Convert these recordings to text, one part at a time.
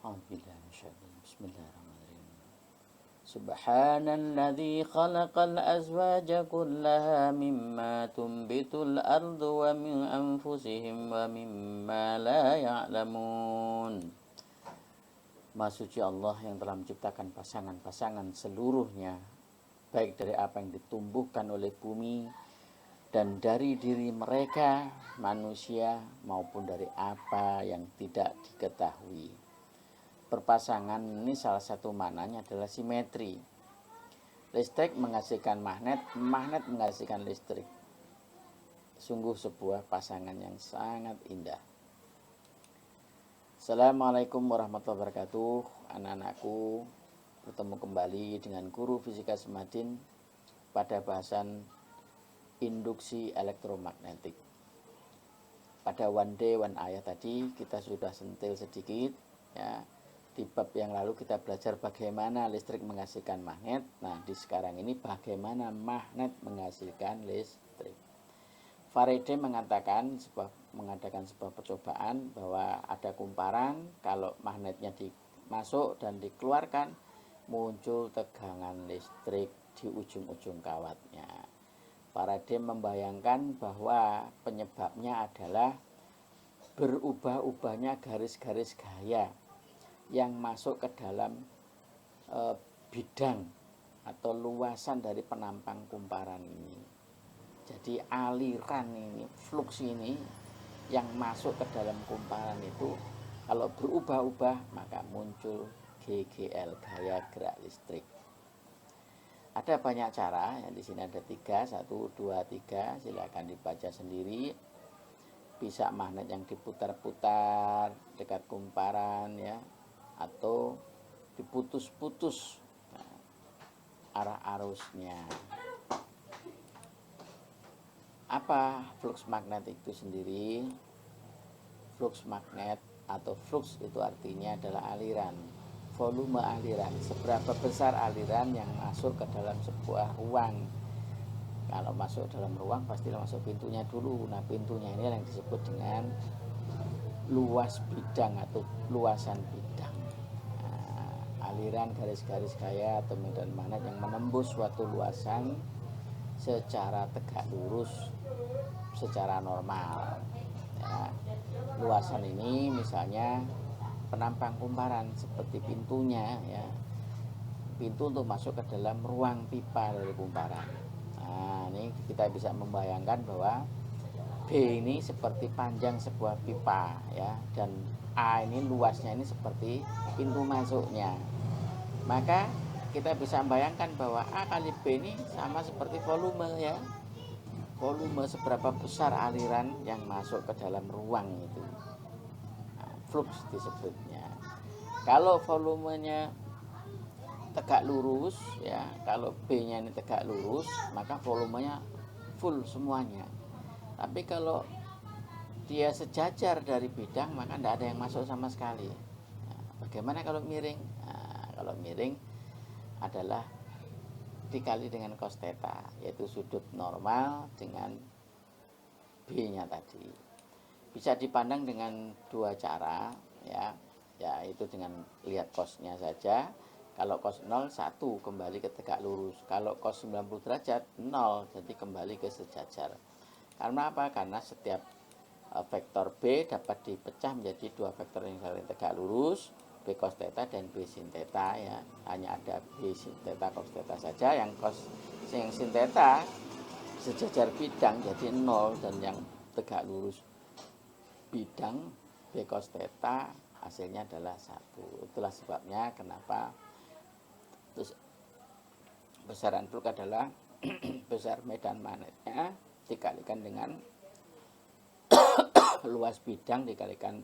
A'udzubillahi minasyaitonir rajim. Bismillahirrahmanirrahim. Subhanalladzi khalaqal azwaja kullaha mimma tumbitul ardu wa min anfusihim wa mimma la ya'lamun. Maha suci Allah yang telah menciptakan pasangan-pasangan seluruhnya, baik dari apa yang ditumbuhkan oleh bumi dan dari diri mereka manusia maupun dari apa yang tidak diketahui. Berpasangan ini salah satu maknanya adalah simetri. Listrik menghasilkan magnet, magnet menghasilkan listrik. Sungguh sebuah pasangan yang sangat indah. Assalamualaikum warahmatullahi wabarakatuh. Anak-anakku, bertemu kembali dengan guru fisika Semadin pada bahasan induksi elektromagnetik. Pada one day one ayah tadi kita sudah sentil sedikit ya. Di bab yang lalu kita belajar bagaimana listrik menghasilkan magnet. Nah, di sekarang ini bagaimana magnet menghasilkan listrik. Faraday mengadakan sebuah percobaan bahwa ada kumparan, kalau magnetnya dimasuk dan dikeluarkan muncul tegangan listrik di ujung-ujung kawatnya. Faraday membayangkan bahwa penyebabnya adalah berubah-ubahnya garis-garis gaya yang masuk ke dalam bidang atau luasan dari penampang kumparan ini. Jadi aliran ini, fluks ini yang masuk ke dalam kumparan itu kalau berubah-ubah maka muncul GGL, gaya gerak listrik. Ada banyak cara, ya, di sini ada 3, 1, 2, 3, silakan dibaca sendiri. Bisa magnet yang diputar-putar dekat kumparan ya, atau diputus-putus arah arusnya. Apa flux magnet itu sendiri? Flux magnet atau flux itu artinya adalah aliran, volume aliran, seberapa besar aliran yang masuk ke dalam sebuah ruang. Kalau masuk dalam ruang pastilah masuk pintunya dulu. Nah, pintunya ini yang disebut dengan luas bidang atau luasan bidang. Aliran garis-garis gaya atau medan magnet yang menembus suatu luasan secara tegak lurus, secara normal ya. Luasan ini misalnya penampang kumparan seperti pintunya ya, pintu untuk masuk ke dalam ruang pipa dari kumparan. Nah, ini kita bisa membayangkan bahwa B ini seperti panjang sebuah pipa ya, dan A ini luasnya ini seperti pintu masuknya. Maka kita bisa membayangkan bahwa A kali B ini sama seperti volume ya. Volume seberapa besar aliran yang masuk ke dalam ruang itu. Nah, flux disebutnya. Kalau volumenya tegak lurus ya, kalau B-nya ini tegak lurus, maka volumenya full semuanya. Tapi kalau dia sejajar dari bidang, maka tidak ada yang masuk sama sekali. Nah, bagaimana kalau miring? Nah, kalau miring adalah dikali dengan cos theta, yaitu sudut normal dengan B-nya tadi. Bisa dipandang dengan dua cara ya, yaitu dengan lihat cosnya saja. Kalau cos 0, 1 kembali ke tegak lurus. Kalau cos 90 derajat 0, jadi kembali ke sejajar. Karena apa? Karena setiap vektor B dapat dipecah menjadi dua vektor yang saling tegak lurus, B cos theta dan B sin theta ya. Hanya ada B sin theta cos theta saja, yang sin theta sejajar bidang jadi 0, dan yang tegak lurus bidang B cos theta hasilnya adalah 1. Itulah sebabnya kenapa terus besaran flux adalah besar medan magnetnya dikalikan dengan luas bidang dikalikan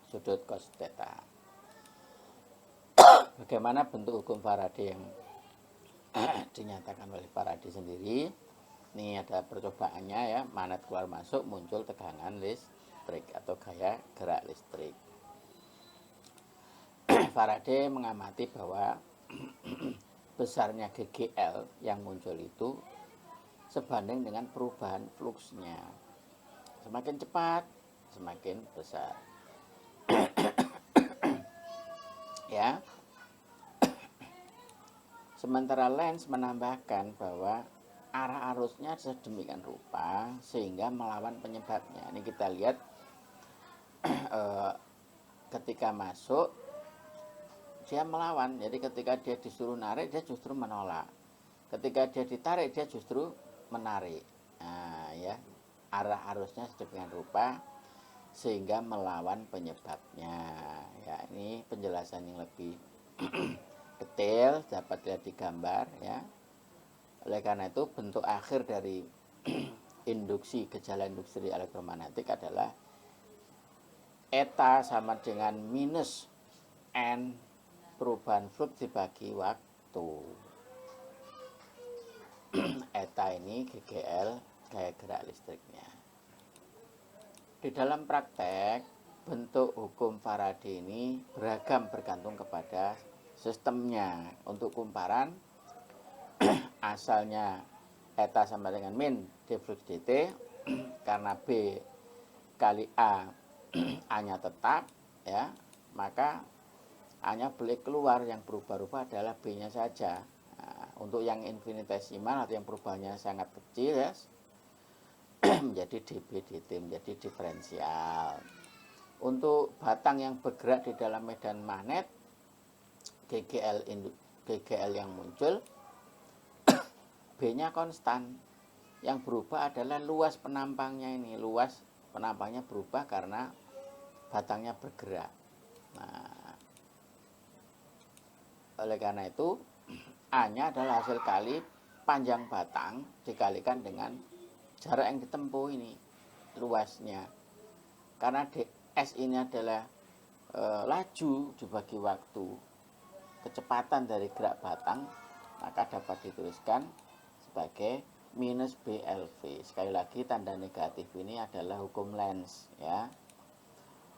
sudut cos theta. Bagaimana bentuk hukum Faraday yang dinyatakan oleh Faraday sendiri? Ini ada percobaannya ya, magnet keluar masuk muncul tegangan listrik atau gaya gerak listrik. Faraday mengamati bahwa besarnya GGL yang muncul itu sebanding dengan perubahan fluksnya. Semakin cepat, semakin besar. ya. Sementara Lenz menambahkan bahwa arah arusnya sedemikian rupa sehingga melawan penyebabnya. Ini kita lihat ketika masuk dia melawan. Jadi ketika dia disuruh narik, dia justru menolak. Ketika dia ditarik, dia justru menarik. Nah, ya, arah arusnya sedemikian rupa sehingga melawan penyebabnya. Ya, ini penjelasan yang lebih detail dapat dilihat di gambar ya. Oleh karena itu bentuk akhir dari induksi, gejala induksi elektromagnetik adalah eta sama dengan minus n perubahan flux dibagi waktu. Eta ini GGL gaya gerak listriknya. Di dalam praktek bentuk hukum Faraday ini beragam bergantung kepada sistemnya. Untuk kumparan asalnya eta sama dengan min d flux dt karena B kali A A-nya tetap ya, maka A-nya boleh keluar, yang berubah-ubah adalah B-nya saja. Nah, untuk yang infinitesimal atau yang perubahannya sangat kecil ya menjadi dB dt, menjadi diferensial. Untuk batang yang bergerak di dalam medan magnet GGL yang muncul B-nya konstan. Yang berubah adalah luas penampangnya ini. Luas penampangnya berubah karena batangnya bergerak. Nah, oleh karena itu A-nya adalah hasil kali panjang batang dikalikan dengan jarak yang ditempuh ini, luasnya. Karena ds ini adalah laju dibagi waktu, kecepatan dari gerak batang, maka dapat dituliskan sebagai minus BLV. Sekali lagi tanda negatif ini adalah hukum Lenz ya.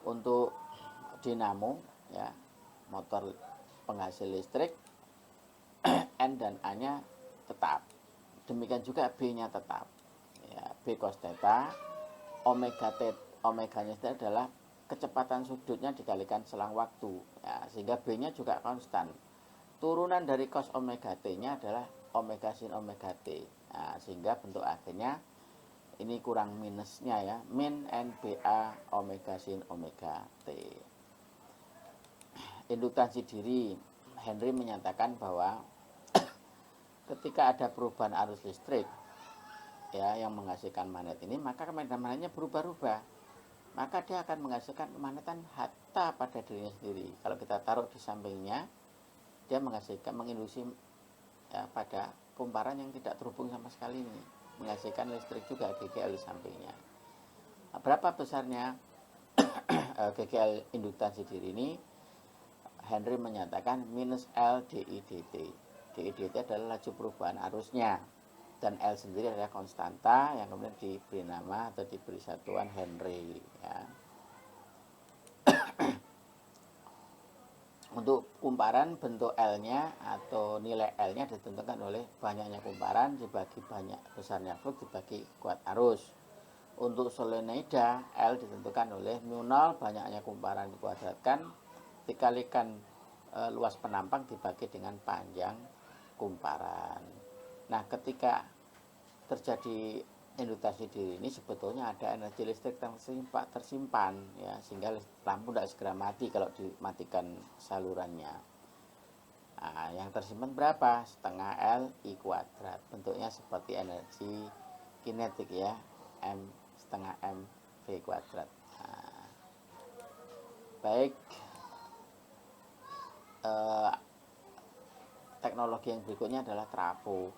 Untuk dinamo ya, motor penghasil listrik, N dan A-nya tetap. Demikian juga B-nya tetap. Ya, B cos theta, omeganya itu adalah kecepatan sudutnya dikalikan selang waktu. Ya, sehingga B-nya juga konstan. Turunan dari cos omega T-nya adalah omega sin omega T. Nah, sehingga bentuk akhirnya ini kurang minusnya ya, min NBA omega sin omega T. Induktansi diri, Henry menyatakan bahwa ketika ada perubahan arus listrik ya yang menghasilkan magnet ini, maka medan magnetnya berubah-ubah. Maka dia akan menghasilkan kemagnetan hatta pada dirinya sendiri. Kalau kita taruh di sampingnya, dia menginduksi ya, pada kumparan yang tidak terhubung sama sekali ini, menghasilkan listrik juga GGL di sampingnya. Nah, berapa besarnya GGL induktansi diri ini? Henry menyatakan minus L DI dt. DI dt adalah laju perubahan arusnya, dan L sendiri adalah konstanta yang kemudian diberi nama atau diberi satuan Henry ya. Untuk kumparan, bentuk L-nya atau nilai L-nya ditentukan oleh banyaknya kumparan dibagi banyak besarnya flux dibagi kuat arus. Untuk solenoida, L ditentukan oleh mu0 banyaknya kumparan dikuadratkan dikalikan luas penampang dibagi dengan panjang kumparan. Nah, ketika terjadi induktansi diri ini sebetulnya ada energi listrik tersimpan ya, sehingga lampu tidak segera mati kalau dimatikan salurannya. Nah, yang tersimpan berapa? Setengah L I kuadrat. Bentuknya seperti energi kinetik ya, M setengah M V kuadrat. Nah, baik, teknologi yang berikutnya adalah trafo.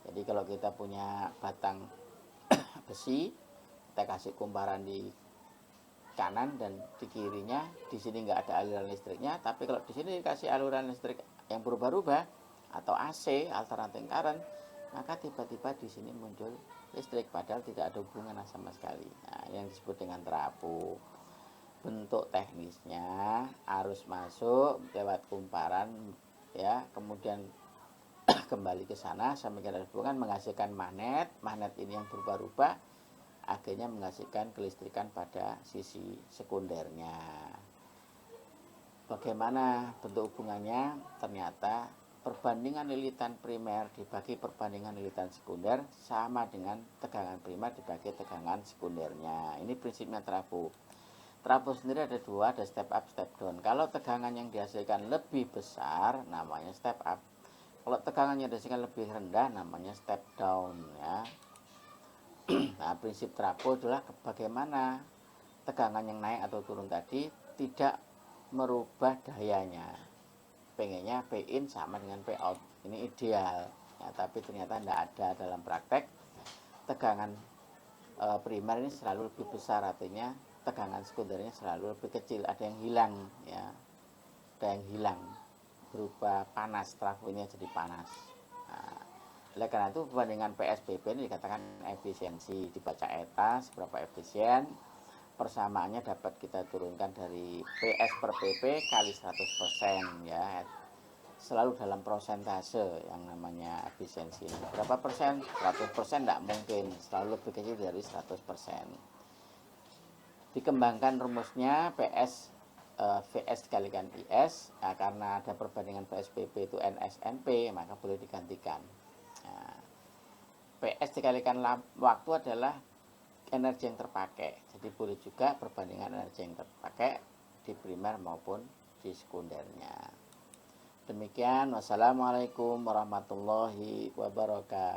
Jadi kalau kita punya batang besi, kita kasih kumparan di kanan dan di kirinya, di sini nggak ada aliran listriknya, tapi kalau di sini dikasih aliran listrik yang berubah-ubah atau AC alternating current, maka tiba-tiba di sini muncul listrik padahal tidak ada hubungan sama sekali. Nah, yang disebut dengan trafo. Bentuk teknisnya arus masuk lewat kumparan ya, kemudian kembali ke sana sampai ke hubungan menghasilkan magnet. Magnet ini yang berubah-ubah akhirnya menghasilkan kelistrikan pada sisi sekundernya. Bagaimana bentuk hubungannya? Ternyata perbandingan lilitan primer dibagi perbandingan lilitan sekunder sama dengan tegangan primer dibagi tegangan sekundernya. Ini prinsipnya trafo. Trafo sendiri ada dua, ada step up, step down. Kalau tegangan yang dihasilkan lebih besar, namanya step up. Kalau tegangan yang dihasilkan lebih rendah, namanya step down, ya. Nah, prinsip trafo adalah bagaimana tegangan yang naik atau turun tadi tidak merubah dayanya. Pengennya P in sama dengan P out, ini ideal ya, tapi ternyata tidak ada dalam praktek. Tegangan primer ini selalu lebih besar, artinya tegangan sekundernya selalu lebih kecil. Ada yang hilang ya, ada yang hilang berupa panas, trafonya jadi panas. Nah, oleh karena itu perbandingan PSPP ini dikatakan efisiensi. Dibaca eta seberapa efisien, persamaannya dapat kita turunkan dari PS per PP kali 100% ya. Selalu dalam prosentase yang namanya efisiensi. Berapa persen? 100% tidak mungkin, selalu lebih kecil dari 100%. Dikembangkan rumusnya PS VS dikalikan IS, nah, karena ada perbandingan PSPP itu NSNP, maka boleh digantikan. Nah, PS dikalikan waktu adalah energi yang terpakai, jadi boleh juga perbandingan energi yang terpakai di primer maupun di sekundernya. Demikian, wassalamualaikum warahmatullahi wabarakatuh.